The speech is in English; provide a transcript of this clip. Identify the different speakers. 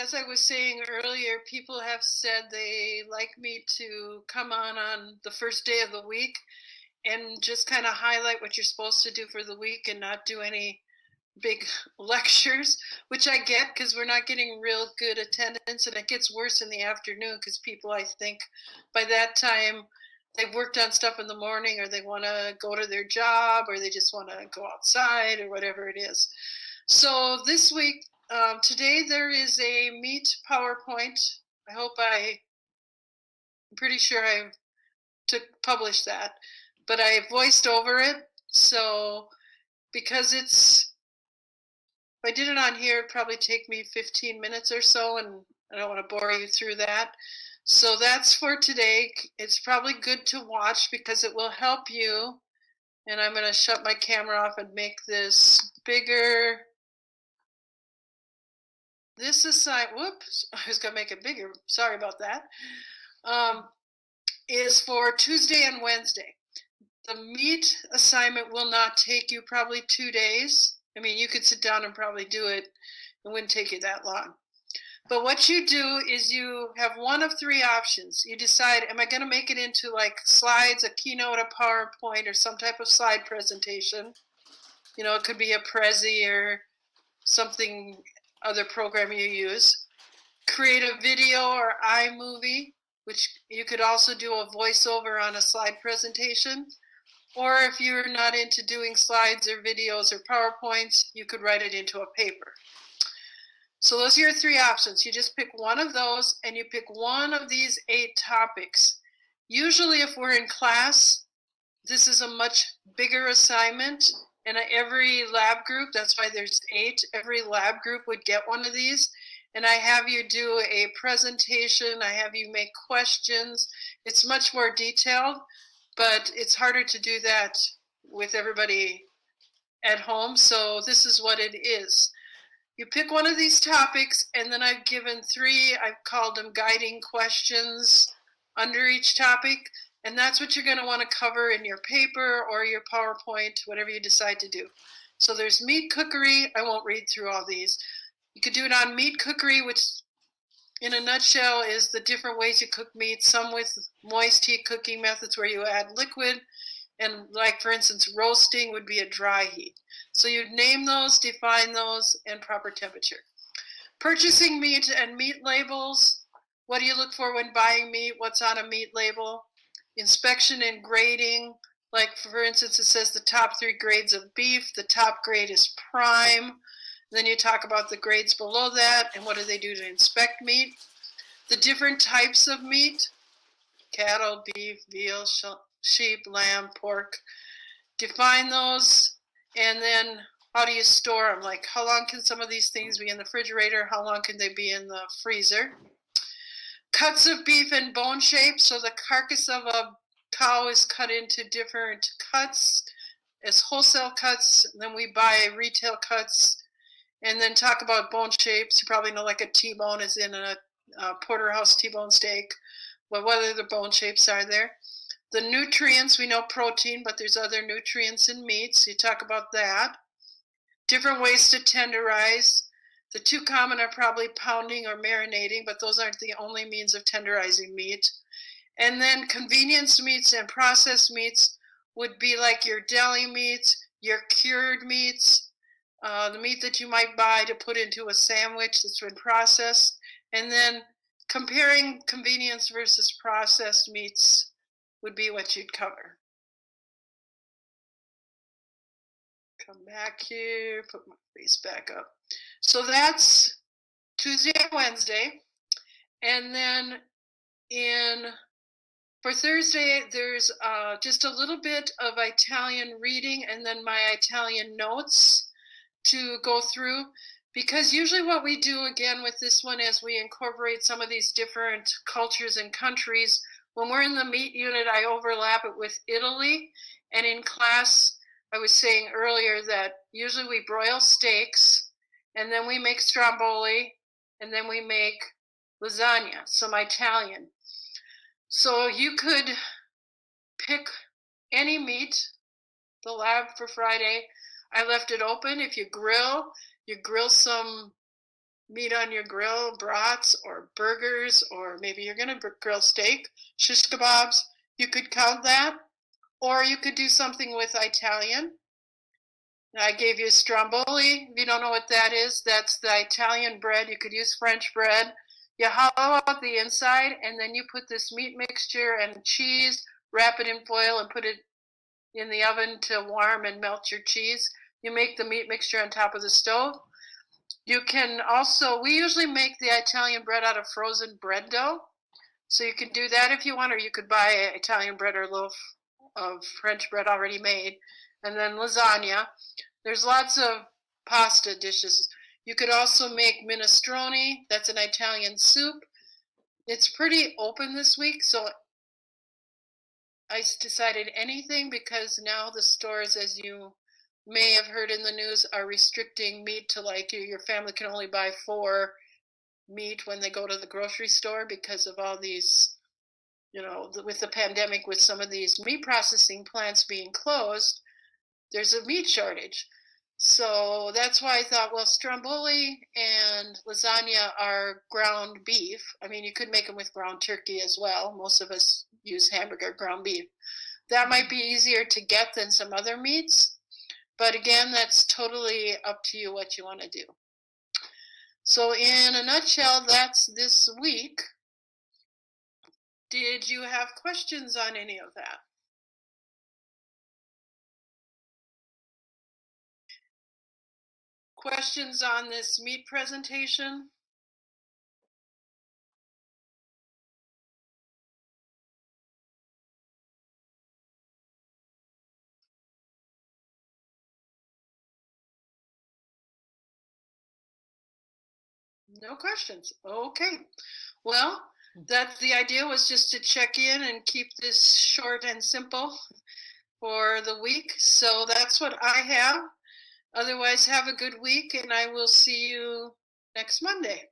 Speaker 1: as I was saying earlier, people have said they like me to come on the first day of the week and just kind of highlight what you're supposed to do for the week and not do any big lectures, which I get because we're not getting real good attendance, and it gets worse in the afternoon because people, I think, by that time they've worked on stuff in the morning, or they want to go to their job, or they just want to go outside, or whatever it is. So this week, today there is a Meet PowerPoint. I'm pretty sure I published that, but I voiced over it. So because if I did it on here, it'd probably take me 15 minutes or so, and I don't want to bore you through that. So that's for today. It's probably good to watch because it will help you. And I'm going to shut my camera off and make this bigger. This assignment, whoops, I was going to make it bigger. Sorry about that. Is for Tuesday and Wednesday. The Meet assignment will not take you probably 2 days. I mean, you could sit down and probably do it. It wouldn't take you that long. But what you do is you have one of three options. You decide, am I going to make it into like slides, a keynote, a PowerPoint, or some type of slide presentation? You know, it could be a Prezi or something, other program you use. Create a video or iMovie, which you could also do a voiceover on a slide presentation. Or if you're not into doing slides or videos or PowerPoints, you could write it into a paper. So those are your three options. You just pick one of those, and you pick one of these 8 topics. Usually if we're in class, this is a much bigger assignment, and every lab group, that's why there's 8, every lab group would get one of these. And I have you do a presentation, I have you make questions. It's much more detailed, but it's harder to do that with everybody at home, so this is what it is. You pick one of these topics, and then I've given 3, I've called them guiding questions under each topic, and that's what you're going to want to cover in your paper or your PowerPoint, whatever you decide to do. So there's meat cookery. I won't read through all these. You could do it on meat cookery, which in a nutshell is the different ways you cook meat, some with moist heat cooking methods where you add liquid, and like for instance roasting would be a dry heat. So you'd name those, define those, and proper temperature. Purchasing meat and meat labels. What do you look for when buying meat? What's on a meat label? Inspection and grading. Like for instance, it says the top 3 grades of beef. The top grade is prime. Then you talk about the grades below that and what do they do to inspect meat. The different types of meat. Cattle, beef, veal, sheep, lamb, pork. Define those, and then how do you store them? Like how long can some of these things be in the refrigerator? How long can they be in the freezer? Cuts of beef and bone shapes. So the carcass of a cow is cut into different cuts as wholesale cuts. And then we buy retail cuts. And then talk about bone shapes. You probably know like a T-bone is in a porterhouse T-bone steak. Well, what other bone shapes are there? The nutrients, we know protein, but there's other nutrients in meat, so you talk about that. Different ways to tenderize. The 2 common are probably pounding or marinating, but those aren't the only means of tenderizing meat. And then convenience meats and processed meats would be like your deli meats, your cured meats, the meat that you might buy to put into a sandwich that's been processed, and then comparing convenience versus processed meats would be what you'd cover. Come back here, put my face back up. So that's Tuesday and Wednesday. And then for Thursday, there's just a little bit of Italian reading and then my Italian notes to go through, because usually what we do again with this one is we incorporate some of these different cultures and countries. When we're in the meat unit, I overlap it with Italy, and in class I was saying earlier that usually we broil steaks and then we make stromboli and then we make lasagna, some Italian. So you could pick any meat, the lab for Friday. I left it open. If you grill some meat on your grill, brats or burgers, or maybe you're going to grill steak, shish kebabs. You could count that, or you could do something with Italian. I gave you stromboli. If you don't know what that is, that's the Italian bread. You could use French bread. You hollow out the inside, and then you put this meat mixture and cheese, wrap it in foil, and put it in the oven to warm and melt your cheese. You make the meat mixture on top of the stove. You can also, we usually make the Italian bread out of frozen bread dough. So you can do that if you want, or you could buy Italian bread or loaf of French bread already made. And then lasagna. There's lots of pasta dishes. You could also make minestrone. That's an Italian soup. It's pretty open this week, so I decided anything because now the stores, as you may have heard in the news, are restricting meat to like your family can only buy 4 meat when they go to the grocery store because of all these, with the pandemic, with some of these meat processing plants being closed, there's a meat shortage. So that's why I thought, well, stromboli and lasagna are ground beef. I mean, you could make them with ground turkey as well. Most of us use hamburger ground beef. That might be easier to get than some other meats. But again, that's totally up to you what you want to do. So in a nutshell, that's this week. Did you have questions on any of that? Questions on this meat presentation? No questions. Okay. Well, that's the idea, was just to check in and keep this short and simple for the week. So that's what I have. Otherwise, have a good week, and I will see you next Monday.